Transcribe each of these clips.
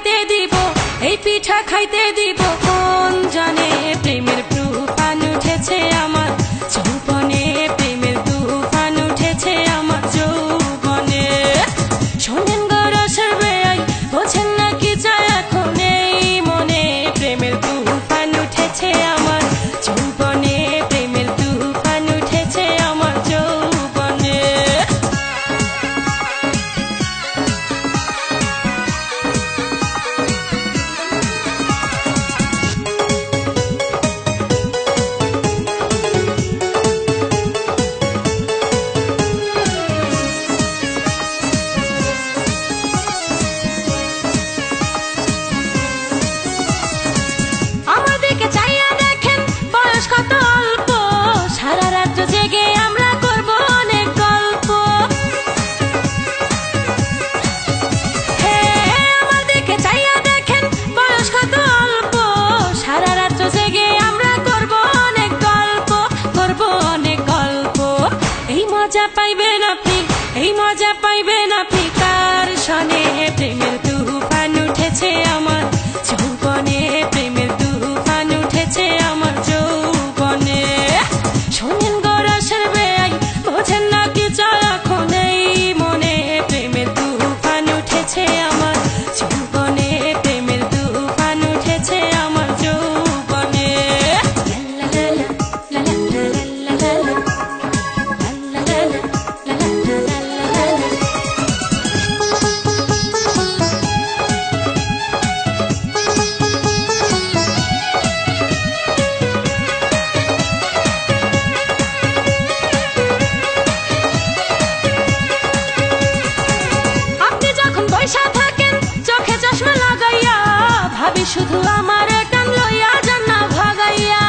খাইতে দিব, এই পিঠা খাইতে দিব। কোন জানে প্রেমের তুফান উঠেছে আমার যৌবনে, প্রেমের তুফান উঠেছে আমার যৌবনে। শোনেন গো রসের বেয়াই, বোঝেন না কি চায় এখন এই মনে, প্রেমের তুফান উঠেছে আমার যৌবনে, প্রেমের তুফান উঠেছে আমার যৌবনে। মজা পাইবেন আপনি, এই মজা পাইবেন আপনি কার সনে, প্রেমের তুফান উঠেছে আমার যৌবনে, প্রেমের তুফান উঠেছে আমার যৌবনে। শোনেন গো রসের বেয়াই, বোঝেন না কি চায় এখন এই মনে, প্রেমের তুফান উঠেছে আমার যৌবনে, প্রেমের তুফান উঠেছে আমার যৌবনে। শুধু আমার কান লইয়া যান না ভাগাইয়া,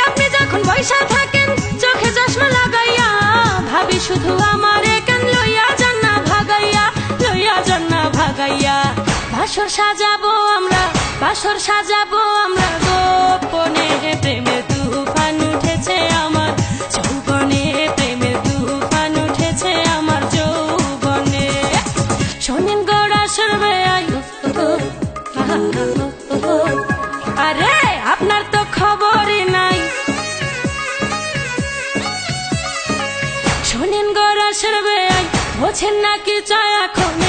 আপনি যখন বৈশা থাকেন চোখে চশমা লাগাইয়া, ভাবি শুধু আমার কান লইয়া যান না ভাগাইয়া, লইয়া যান না ভাগাইয়া। বাসর সাজাবো আমরা, বাসর সাজাবো আমরা গোপনে, প্রেমের তুফান উঠেছে আমার যৌবনে, প্রেমের তুফান উঠেছে আমার যৌবনে। শোনেন গো রসের বেয়াই, আরে আপনার তো খবরই নাই। শোনেন গো রসের বেয়াই, বোঝেন না কি চায় এখন